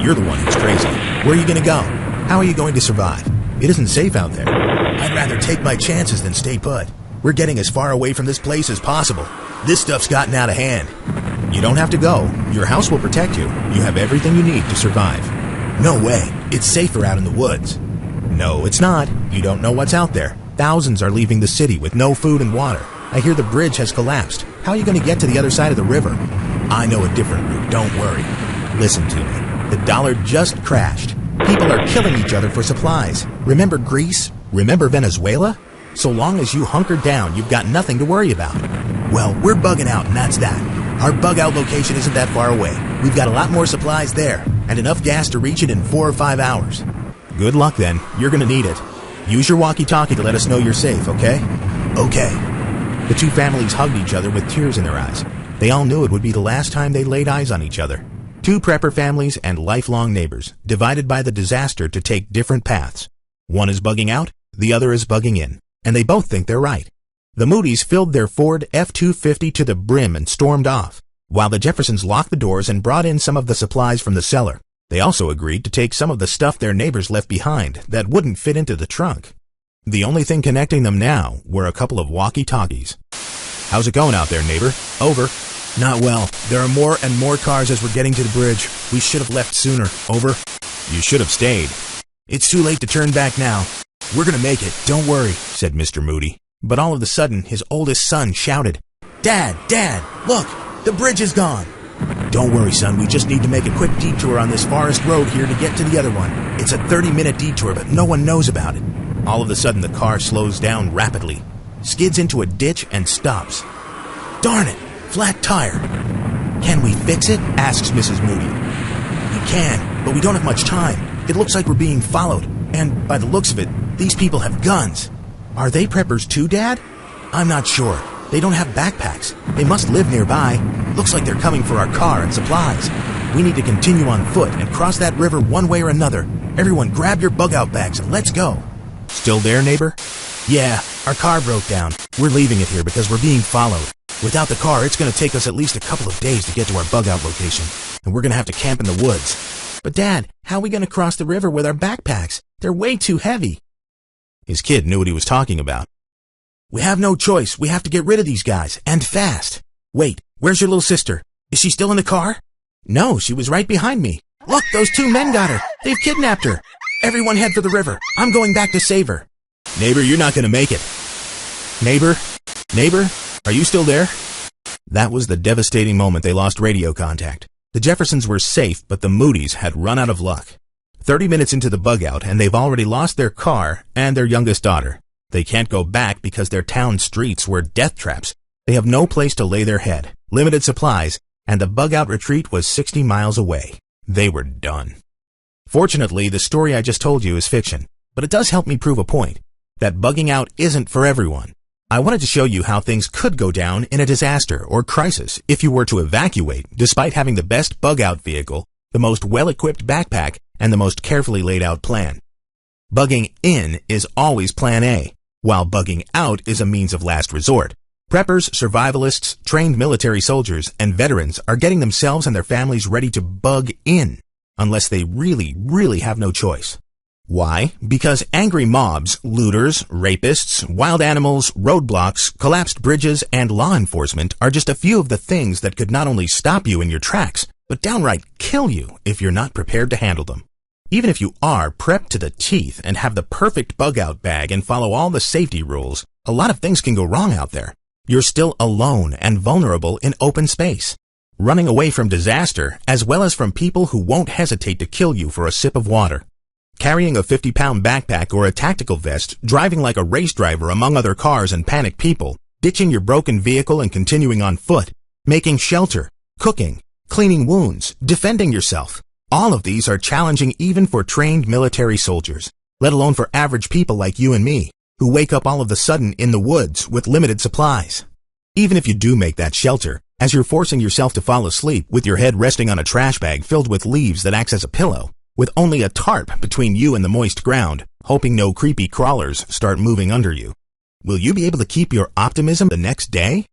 You're the one who's crazy. Where are you going to go? How are you going to survive? It isn't safe out there. I'd rather take my chances than stay put. We're getting as far away from this place as possible. This stuff's gotten out of hand. You don't have to go. Your house will protect you. You have everything you need to survive. No way. It's safer out in the woods. No, it's not. You don't know what's out there. Thousands are leaving the city with no food and water. I hear the bridge has collapsed. How are you going to get to the other side of the river? I know a different route. Don't worry. Listen to me. The dollar just crashed. People are killing each other for supplies. Remember Greece? Remember Venezuela? So long as you hunker down, you've got nothing to worry about. Well, we're bugging out, and that's that. Our bug-out location isn't that far away. We've got a lot more supplies there, and enough gas to reach it in 4 or 5 hours. Good luck, then. You're going to need it. Use your walkie-talkie to let us know you're safe, okay? Okay. The two families hugged each other with tears in their eyes. They all knew it would be the last time they laid eyes on each other. Two prepper families and lifelong neighbors, divided by the disaster to take different paths. One is bugging out, the other is bugging in, and they both think they're right. The Moody's filled their Ford F-250 to the brim and stormed off, while the Jeffersons locked the doors and brought in some of the supplies from the cellar. They also agreed to take some of the stuff their neighbors left behind that wouldn't fit into the trunk. The only thing connecting them now were a couple of walkie-talkies. How's it going out there, neighbor? Over. Not well. There are more and more cars as we're getting to the bridge. We should have left sooner. Over. You should have stayed. It's too late to turn back now. We're gonna make it. Don't worry, said Mr. Moody. But all of a sudden, his oldest son shouted, Dad! Dad! Look! The bridge is gone! Don't worry, son. We just need to make a quick detour on this forest road here to get to the other one. It's a 30-minute detour, but no one knows about it. All of a sudden, the car slows down rapidly, skids into a ditch, and stops. Darn it! Flat tire. Can we fix it? Asks Mrs. Moody. We can, but we don't have much time. It looks like we're being followed, and by the looks of it, these people have guns. Are they preppers too, Dad? I'm not sure. They don't have backpacks. They must live nearby. Looks like they're coming for our car and supplies. We need to continue on foot and cross that river one way or another. Everyone grab your bug-out bags and let's go. Still there, neighbor? Yeah, our car broke down. We're leaving it here because we're being followed. Without the car, it's going to take us at least a couple of days to get to our bug-out location, and we're going to have to camp in the woods. But Dad, how are we going to cross the river with our backpacks? They're way too heavy. His kid knew what he was talking about. We have no choice. We have to get rid of these guys, and fast. Wait, where's your little sister? Is she still in the car? No, she was right behind me. Look, those two men got her. They've kidnapped her. Everyone head for the river. I'm going back to save her. Neighbor, you're not going to make it. Neighbor? Neighbor? Are you still there? That was the devastating moment they lost radio contact. The Jeffersons were safe, but the Moody's had run out of luck. 30 minutes into the bug-out, and they've already lost their car and their youngest daughter. They can't go back because their town streets were death traps. They have no place to lay their head, limited supplies, and the bug-out retreat was 60 miles away. They were done. Fortunately, the story I just told you is fiction, but it does help me prove a point, that bugging out isn't for everyone. I wanted to show you how things could go down in a disaster or crisis if you were to evacuate despite having the best bug-out vehicle, the most well-equipped backpack, and the most carefully laid-out plan. Bugging in is always plan A, while bugging out is a means of last resort. Preppers, survivalists, trained military soldiers, and veterans are getting themselves and their families ready to bug in, unless they really have no choice. Why? Because angry mobs, looters, rapists, wild animals, roadblocks, collapsed bridges, and law enforcement are just a few of the things that could not only stop you in your tracks, but downright kill you if you're not prepared to handle them. Even if you are prepped to the teeth and have the perfect bug-out bag and follow all the safety rules, a lot of things can go wrong out there. You're still alone and vulnerable in open space, running away from disaster as well as from people who won't hesitate to kill you for a sip of water. Carrying a 50-pound backpack or a tactical vest, driving like a race driver among other cars and panicked people, ditching your broken vehicle and continuing on foot, making shelter, cooking, cleaning wounds, defending yourself. All of these are challenging even for trained military soldiers, let alone for average people like you and me, who wake up all of a sudden in the woods with limited supplies. Even if you do make that shelter, as you're forcing yourself to fall asleep with your head resting on a trash bag filled with leaves that acts as a pillow, with only a tarp between you and the moist ground, hoping no creepy crawlers start moving under you. Will you be able to keep your optimism the next day?